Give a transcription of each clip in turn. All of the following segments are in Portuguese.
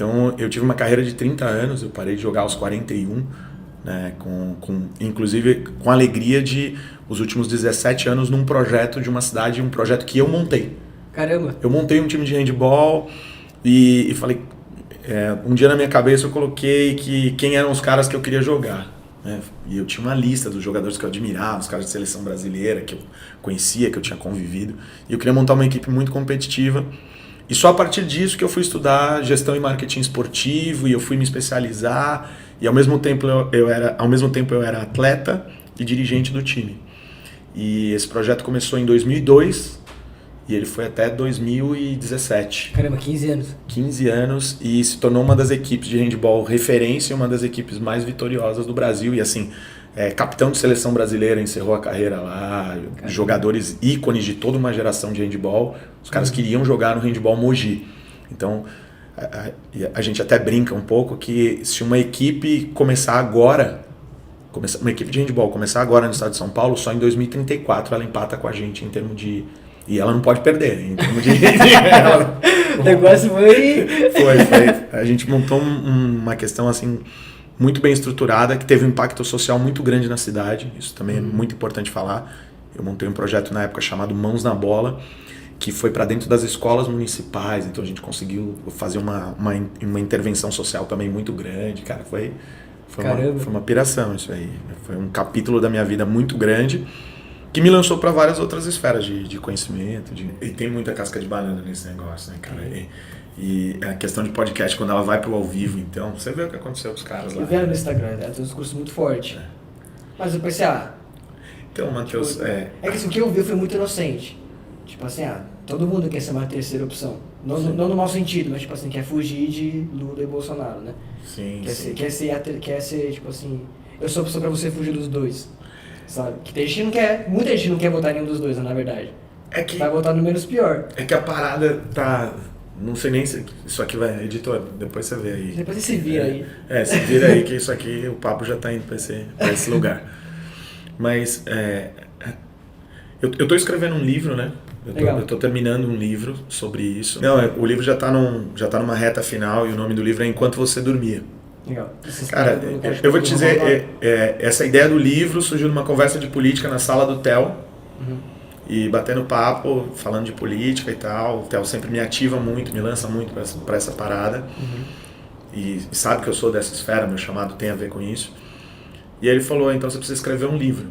Então eu tive uma carreira de 30 anos, eu parei de jogar aos 41, né, inclusive com a alegria de os últimos 17 anos num projeto de uma cidade, um projeto que eu montei. Caramba! Eu montei um time de handball e falei, um dia na minha cabeça eu coloquei que quem eram os caras que eu queria jogar. Né? E eu tinha uma lista dos jogadores que eu admirava, os caras de seleção brasileira que eu conhecia, que eu tinha convivido. E eu queria montar uma equipe muito competitiva. E só a partir disso que eu fui estudar gestão e marketing esportivo e eu fui me especializar. E ao mesmo tempo eu era atleta e dirigente do time. E esse projeto começou em 2002 e ele foi até 2017. Caramba, 15 anos. 15 anos e se tornou uma das equipes de handball referência, uma das equipes mais vitoriosas do Brasil. E assim, capitão de seleção brasileira, encerrou a carreira lá, caramba. Jogadores ícones de toda uma geração de handball. Os caras queriam jogar no handball Mogi. Então, a gente até brinca um pouco que se uma equipe começar agora, uma equipe de handball começar agora no estado de São Paulo, só em 2034 ela empata com a gente em termos de... E ela não pode perder, em termos de... O negócio foi... Foi. A gente montou uma questão assim muito bem estruturada, que teve um impacto social muito grande na cidade. Isso também é muito importante falar. Eu montei um projeto na época chamado Mãos na Bola, que foi para dentro das escolas municipais. Então a gente conseguiu fazer uma intervenção social também muito grande. Cara, foi uma piração isso aí. Foi um capítulo da minha vida muito grande, que me lançou para várias outras esferas de conhecimento. E tem muita casca de banana nesse negócio, né, cara? E a questão de podcast, quando ela vai pro ao vivo, então, você vê o que aconteceu com os caras lá. Eu vi no Instagram, tem um discurso muito forte. Mas eu pensei, então, Matheus, tipo, é que assim, o que eu vi foi muito inocente. Tipo assim, todo mundo quer ser uma terceira opção. Não no mau sentido, mas tipo assim, quer fugir de Lula e Bolsonaro, né? Sim. Quer ser, tipo assim, eu sou a pessoa pra você fugir dos dois. Sabe? Que tem gente que não quer, muita gente não quer votar em nenhum dos dois, na verdade. Vai votar no menos pior. É que a parada tá... Não sei nem se isso aqui vai... Editor, depois você vê aí. Depois você se vira aí. Se vira aí que isso aqui, o papo já tá indo pra esse lugar. Mas eu tô escrevendo um livro, né? Eu tô terminando um livro sobre isso. Não, o livro já tá numa reta final e o nome do livro é Enquanto Você Dormia. Legal. Cara, eu vou te dizer, essa ideia do livro surgiu numa conversa de política na sala do Theo. E batendo papo, falando de política e tal. O Theo sempre me ativa muito, me lança muito pra essa parada. E sabe que eu sou dessa esfera, meu chamado tem a ver com isso. E aí ele falou, então você precisa escrever um livro.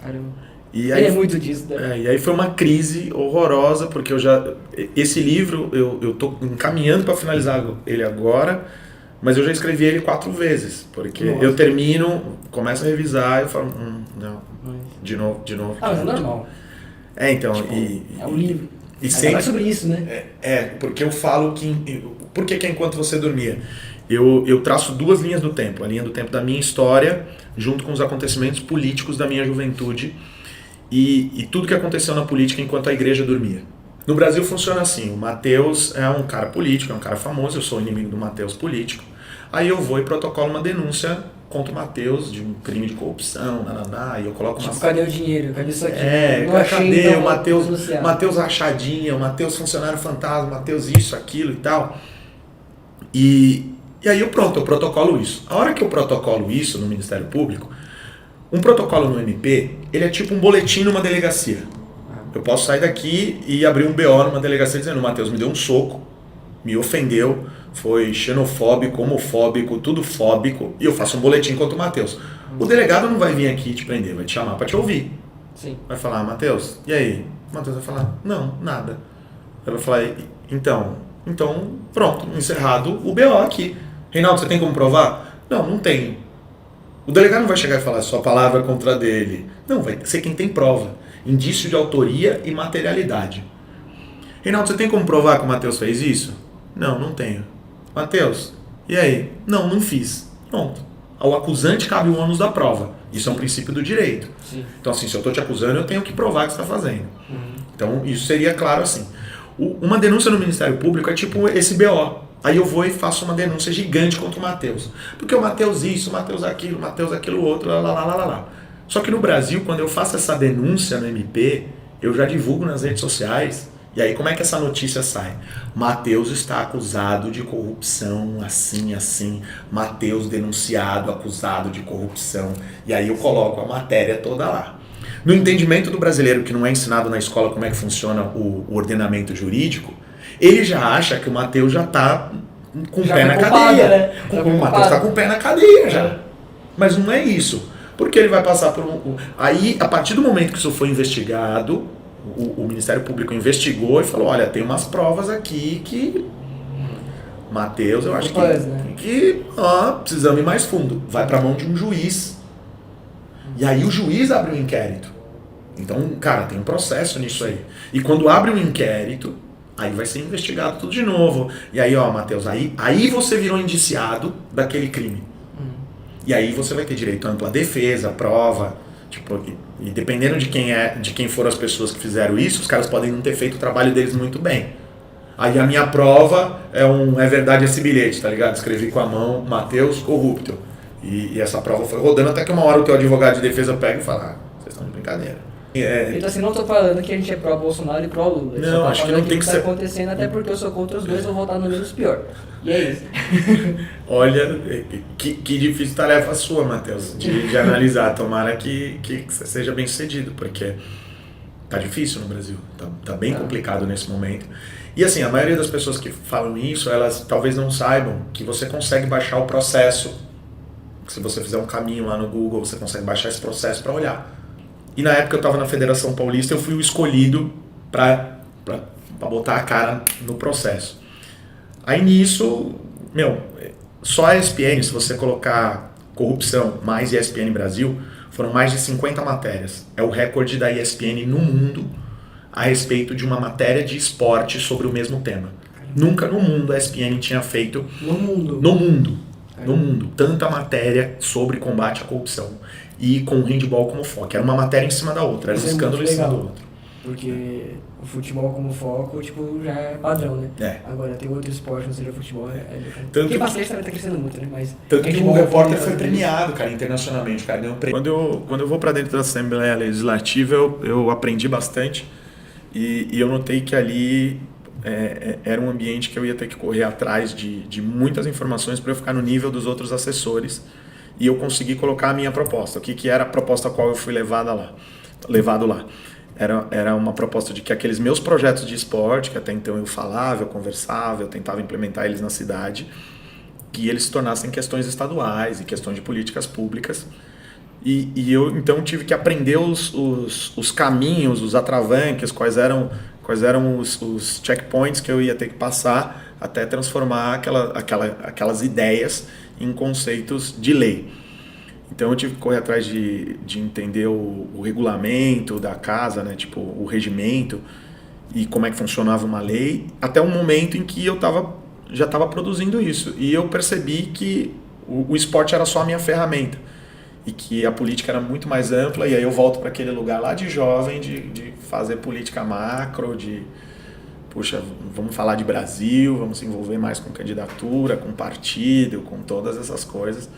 Caramba. E aí, é muito disso, né? E aí foi uma crise horrorosa, porque esse livro eu tô encaminhando para finalizar ele agora, mas eu já escrevi ele 4 vezes, porque eu termino, começo a revisar e eu falo, não, de novo. Mas é normal. Então, tipo, é um livro. E sempre mais sobre isso, né? Porque eu falo que... Por que é Enquanto Você Dormia? Eu traço 2 linhas do tempo. A linha do tempo da minha história, junto com os acontecimentos políticos da minha juventude, e tudo que aconteceu na política enquanto a igreja dormia. No Brasil funciona assim, o Matheus é um cara político, é um cara famoso, eu sou o inimigo do Matheus político, aí eu vou e protocolo uma denúncia contra o Matheus de um crime de corrupção, e eu coloco uma... Cadê o dinheiro? Cadê isso aqui? Cadê então, o Matheus rachadinha, o Matheus funcionário fantasma, o Matheus isso, aquilo e tal. E aí eu protocolo isso. A hora que eu protocolo isso no Ministério Público, um protocolo no MP, ele é tipo um boletim numa delegacia. Eu posso sair daqui e abrir um BO numa delegacia dizendo, o Matheus me deu um soco, me ofendeu, foi xenofóbico, homofóbico, tudo fóbico, e eu faço um boletim contra o Matheus. O delegado não vai vir aqui te prender, vai te chamar para te ouvir. Sim. Vai falar, Matheus, e aí? O Matheus vai falar, não, nada. Ele vai falar, então, pronto, encerrado o BO aqui. Reinaldo, você tem como provar? Não tenho. O delegado não vai chegar e falar sua palavra contra dele. Não, vai ser quem tem prova. Indício de autoria e materialidade. Reinaldo, você tem como provar que o Matheus fez isso? Não tenho. Matheus, e aí? Não fiz. Pronto. Ao acusante cabe o ônus da prova. Isso é um princípio do direito. Sim. Então, assim, se eu estou te acusando, eu tenho que provar que você está fazendo. Então, isso seria claro assim. Uma denúncia no Ministério Público é tipo esse BO. Aí eu vou e faço uma denúncia gigante contra o Matheus. Porque o Matheus isso, o Matheus aquilo outro, lá. Só que no Brasil, quando eu faço essa denúncia no MP, eu já divulgo nas redes sociais E aí como é que essa notícia sai? Matheus está acusado de corrupção, assim, assim. Matheus denunciado, acusado de corrupção. E aí eu coloco a matéria toda lá. No entendimento do brasileiro que não é ensinado na escola como é que funciona o ordenamento jurídico, ele já acha que o Matheus já está com o pé na cadeia. Né? O Matheus está com o pé na cadeia já. Mas não é isso. Porque ele vai passar por um... Aí, a partir do momento que isso foi investigado, o Ministério Público investigou e falou, olha, tem umas provas aqui que... Matheus, eu acho que precisamos ir mais fundo. Vai para a mão de um juiz. E aí o juiz abre um inquérito. Então, cara, tem um processo nisso aí. E quando abre um inquérito, aí vai ser investigado tudo de novo. E aí, Matheus, aí você virou indiciado daquele crime. E aí você vai ter direito à ampla defesa, prova, tipo, e dependendo de quem foram as pessoas que fizeram isso, os caras podem não ter feito o trabalho deles muito bem. Aí a minha prova é verdade esse bilhete, tá ligado? Escrevi com a mão, Matheus corrupto. E essa prova foi rodando até que uma hora o teu advogado de defesa pega e fala, vocês estão de brincadeira. Então assim, não tô falando que a gente é pró-Bolsonaro e pró-Lula. Não, acho que não tem que ser. Tá acontecendo, até porque eu sou contra os dois, vou votar no menos pior. E é isso. Olha, que difícil tarefa sua, Matheus, de analisar. Tomara que você seja bem sucedido, porque tá difícil no Brasil, tá bem complicado nesse momento. E assim, a maioria das pessoas que falam isso, elas talvez não saibam que você consegue baixar o processo. Se você fizer um caminho lá no Google, você consegue baixar esse processo para olhar. E na época eu estava na Federação Paulista, eu fui o escolhido para botar a cara no processo. Aí nisso, só a ESPN, se você colocar corrupção mais ESPN Brasil, foram mais de 50 matérias. É o recorde da ESPN no mundo a respeito de uma matéria de esporte sobre o mesmo tema. Nunca no mundo a ESPN tinha feito... No mundo? No mundo, tanta matéria sobre combate à corrupção. E com o handball como foco. Era uma matéria em cima da outra, era um escândalo em cima do outro. Porque o futebol como foco, tipo, já é padrão, né? Agora tem outro esporte, não seja futebol, porque basquete também tá crescendo muito, né? Mas tanto que o repórter foi premiado, cara, internacionalmente, cara, deu um prêmio. Quando eu vou pra dentro da Assembleia Legislativa, eu aprendi bastante e eu notei que ali era um ambiente que eu ia ter que correr atrás de muitas informações para eu ficar no nível dos outros assessores e eu consegui colocar a minha proposta. O que era a proposta a qual eu fui levado lá? Era uma proposta de que aqueles meus projetos de esporte, que até então eu falava, eu conversava, eu tentava implementar eles na cidade, que eles se tornassem questões estaduais e questões de políticas públicas. E eu então tive que aprender os caminhos, os atravanques, quais eram os checkpoints que eu ia ter que passar até transformar aquelas ideias em conceitos de lei. Então eu tive que correr atrás de entender o regulamento da casa, né? Tipo, o regimento e como é que funcionava uma lei, até um momento em que eu já estava produzindo isso. E eu percebi que o esporte era só a minha ferramenta e que a política era muito mais ampla, e aí eu volto para aquele lugar lá de jovem, de fazer política macro, puxa, vamos falar de Brasil, vamos se envolver mais com candidatura, com partido, com todas essas coisas.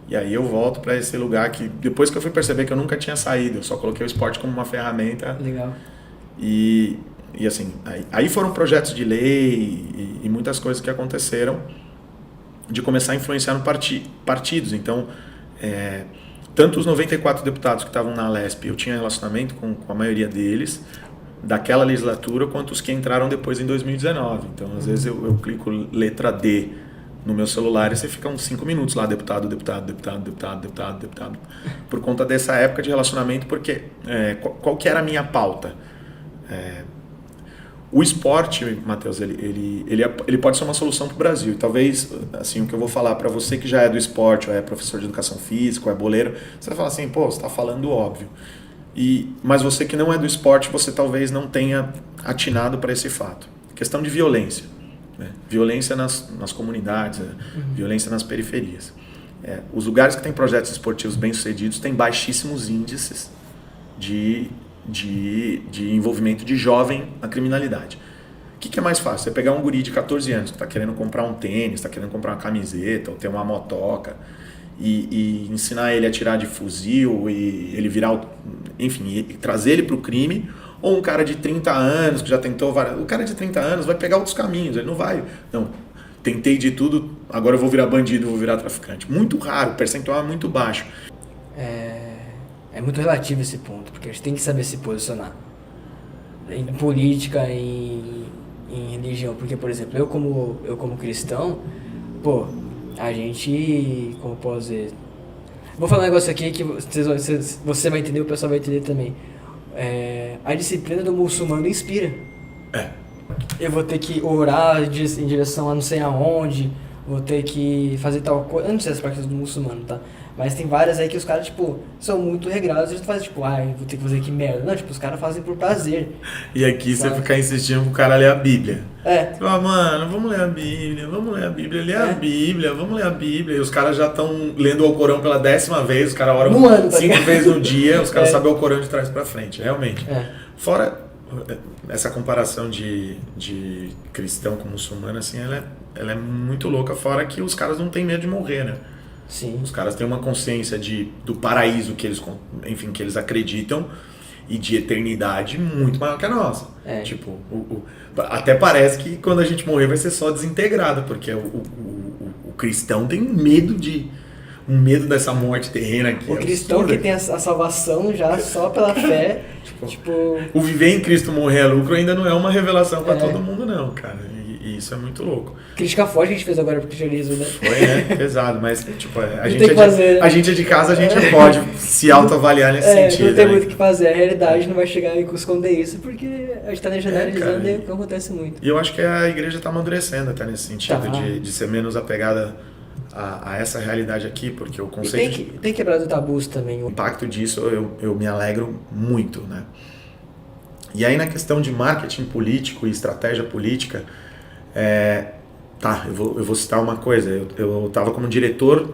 E aí eu volto para esse lugar que, depois que eu fui perceber que eu nunca tinha saído, eu só coloquei o esporte como uma ferramenta. Legal. E assim, aí foram projetos de lei e muitas coisas que aconteceram de começar a influenciar no partidos. Então, tanto os 94 deputados que estavam na Lesp, eu tinha relacionamento com a maioria deles, daquela legislatura, quanto os que entraram depois em 2019. Então, às vezes eu clico letra D no meu celular e você fica uns 5 minutos lá, deputado, por conta dessa época de relacionamento, porque qual que era a minha pauta? O esporte, Matheus, ele pode ser uma solução para o Brasil. E talvez, assim, o que eu vou falar para você que já é do esporte, ou é professor de educação física, ou é boleiro, você vai falar assim, pô, você está falando óbvio. Mas você que não é do esporte, você talvez não tenha atinado para esse fato. Questão de violência. Né? Violência nas comunidades, violência nas periferias. Os lugares que têm projetos esportivos bem-sucedidos têm baixíssimos índices de envolvimento de jovem na criminalidade. O que é mais fácil? Você pegar um guri de 14 anos que está querendo comprar um tênis, está querendo comprar uma camiseta, ou ter uma motoca, e ensinar ele a atirar de fuzil, e ele virar, enfim, e trazer ele para o crime, Ou um cara de 30 anos que já tentou várias... O cara de 30 anos vai pegar outros caminhos, ele não vai... Não, tentei de tudo, agora eu vou virar bandido, vou virar traficante. Muito raro, o percentual é muito baixo. É muito relativo esse ponto, porque a gente tem que saber se posicionar. Em política, em religião. Porque, por exemplo, eu como cristão, pô, a gente... Como posso dizer... Vou falar um negócio aqui que você vai entender, o pessoal vai entender também. A disciplina do muçulmano inspira. Eu vou ter que orar em direção a não sei aonde, vou ter que fazer tal coisa. Eu não sei as práticas do muçulmano, tá? Mas tem várias aí que os caras, tipo, são muito regrados. Eles fazem, tipo, vou ter que fazer que merda. Não, tipo, os caras fazem por prazer. E aqui sabe? Você ficar insistindo pro cara ler a Bíblia. Você fala, mano, vamos ler a Bíblia, lê a Bíblia, vamos ler a Bíblia. E os caras já estão lendo o Alcorão pela 10ª vez, os caras oram 5 vezes no dia, os caras sabem o Alcorão de trás pra frente, realmente. Fora essa comparação de cristão com muçulmano, assim, ela é muito louca, fora que os caras não têm medo de morrer, né? Sim. Os caras têm uma consciência do paraíso que eles acreditam e de eternidade muito maior que a nossa. Tipo, até parece que quando a gente morrer vai ser só desintegrado, porque o cristão tem medo dessa morte terrena aqui. O cristão que tem a salvação já só pela fé, tipo... O viver em Cristo, morrer é lucro ainda não é uma revelação para todo mundo não, cara. E isso é muito louco. Crítica forte que a gente fez agora pro cristianismo, né? Foi, né? Pesado, mas tipo, a gente é de casa, a gente pode se autoavaliar nesse sentido. Não tem muito o que fazer, a realidade não vai chegar e esconder isso, porque a gente tá generalizando e não acontece muito. E eu acho que a igreja tá amadurecendo até nesse sentido, de ser menos apegada a essa realidade aqui, porque o conceito... Tem quebrado tabus também. O impacto disso eu me alegro muito, né? E aí na questão de marketing político e estratégia política, eu vou citar uma coisa. Eu estava como diretor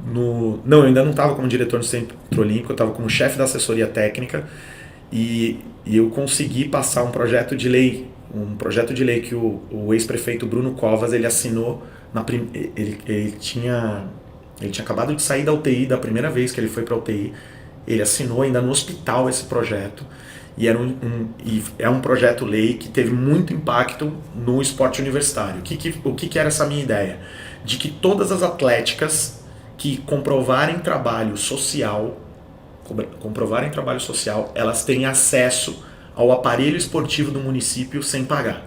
no... Não, eu ainda não estava como diretor no Centro Olímpico, eu estava como chefe da assessoria técnica e eu consegui passar um projeto de lei que o ex-prefeito Bruno Covas, ele assinou, ele tinha acabado de sair da UTI, da primeira vez que ele foi para a UTI, ele assinou ainda no hospital esse projeto. E é um projeto-lei que teve muito impacto no esporte universitário. O que era essa minha ideia? De que todas as atléticas que comprovarem trabalho social, elas têm acesso ao aparelho esportivo do município sem pagar.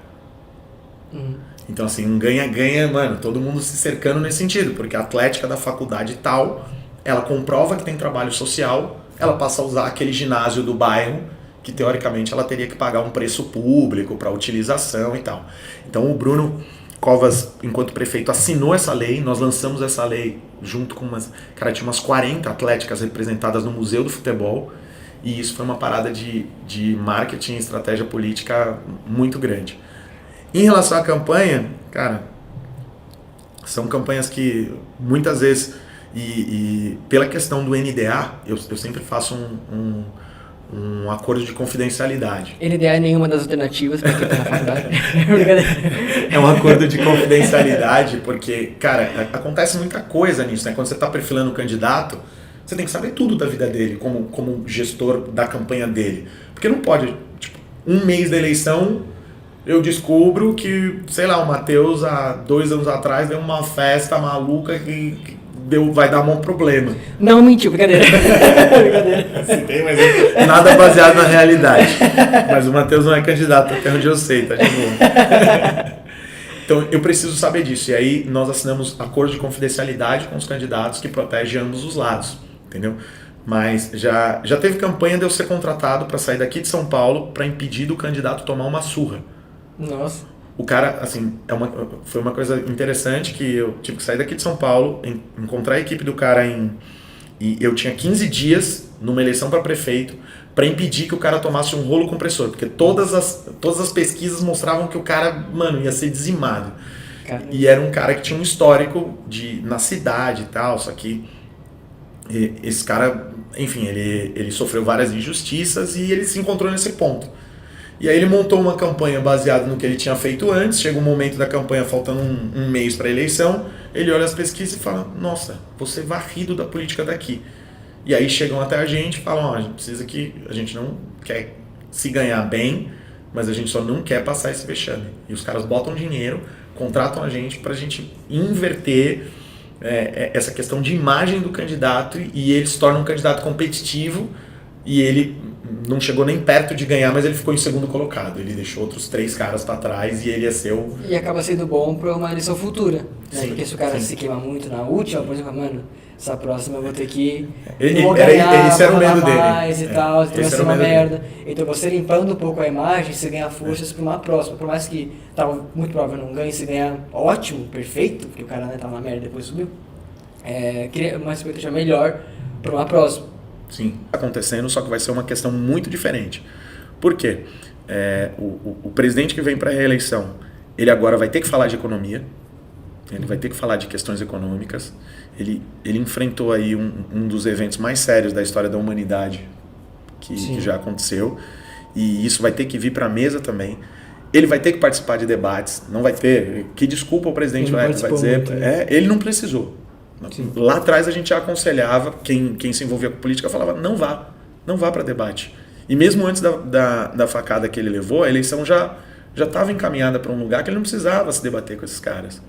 Então, assim, um ganha-ganha, mano, todo mundo se cercando nesse sentido, porque a atlética da faculdade tal, ela comprova que tem trabalho social, ela passa a usar aquele ginásio do bairro, que teoricamente ela teria que pagar um preço público para utilização e tal. Então o Bruno Covas, enquanto prefeito, assinou essa lei, nós lançamos essa lei junto com tinha umas 40 atléticas representadas no Museu do Futebol, e isso foi uma parada de marketing e estratégia política muito grande. Em relação à campanha, cara, são campanhas que muitas vezes, e pela questão do NDA, eu sempre faço um acordo de confidencialidade. NDA é nenhuma das alternativas para quem tá na faculdade. É um acordo de confidencialidade porque, cara, acontece muita coisa nisso, né? Quando você está perfilando o candidato, você tem que saber tudo da vida dele, como gestor da campanha dele. Porque não pode, tipo, um mês da eleição, eu descubro que, sei lá, o Matheus, há 2 anos atrás, deu uma festa maluca que vai dar um problema. Não, mentiu, brincadeira. Brincadeira. Sim, mas nada baseado na realidade. Mas o Matheus não é candidato, até onde eu sei, tá de boa. Então eu preciso saber disso. E aí nós assinamos acordo de confidencialidade com os candidatos que protege ambos os lados, entendeu? Mas já teve campanha de eu ser contratado para sair daqui de São Paulo para impedir do candidato tomar uma surra. Nossa. O cara, assim, foi uma coisa interessante que eu tive que sair daqui de São Paulo, encontrar a equipe do cara e eu tinha 15 dias numa eleição para prefeito para impedir que o cara tomasse um rolo compressor, porque todas as pesquisas mostravam que o cara, mano, ia ser dizimado. Caramba. E era um cara que tinha um histórico na cidade e tal, só que esse cara, enfim, ele sofreu várias injustiças e ele se encontrou nesse ponto. E aí ele montou uma campanha baseada no que ele tinha feito antes, chega um momento da campanha faltando um mês para a eleição, ele olha as pesquisas e fala, nossa, você varrido da política daqui. E aí chegam até a gente e falam, a gente precisa que, a gente não quer se ganhar bem, mas a gente só não quer passar esse vexame. E os caras botam dinheiro, contratam a gente para a gente inverter essa questão de imagem do candidato e ele se torna um candidato competitivo e ele não chegou nem perto de ganhar, mas ele ficou em segundo colocado. Ele deixou outros 3 caras para trás e ele ia ser o... E acaba sendo bom para uma eleição futura, né? Sim, Porque se o cara sim. se queima muito na última, por exemplo, mano, essa próxima eu vou ter que Esse vou ganhar, era o vou medo dar dele. mais e tal, então vai Esse ser era o uma medo merda. Então você limpando um pouco a imagem, você ganha forças para uma próxima. Por mais que tava muito provável não ganhe, se ganhar ótimo, perfeito, porque o cara tava na merda e depois subiu, cria uma expectativa melhor para uma próxima. Sim, está acontecendo, só que vai ser uma questão muito diferente. Por quê? O presidente que vem para a reeleição, ele agora vai ter que falar de economia, ele vai ter que falar de questões econômicas, ele enfrentou aí um dos eventos mais sérios da história da humanidade que já aconteceu, e isso vai ter que vir para a mesa também. Ele vai ter que participar de debates, não vai ter... Que desculpa o presidente vai dizer, muito, né? ele não precisou. Sim. Lá atrás a gente já aconselhava, quem se envolvia com política falava, não vá para debate. E mesmo antes da facada que ele levou, a eleição já estava encaminhada para um lugar que ele não precisava se debater com esses caras.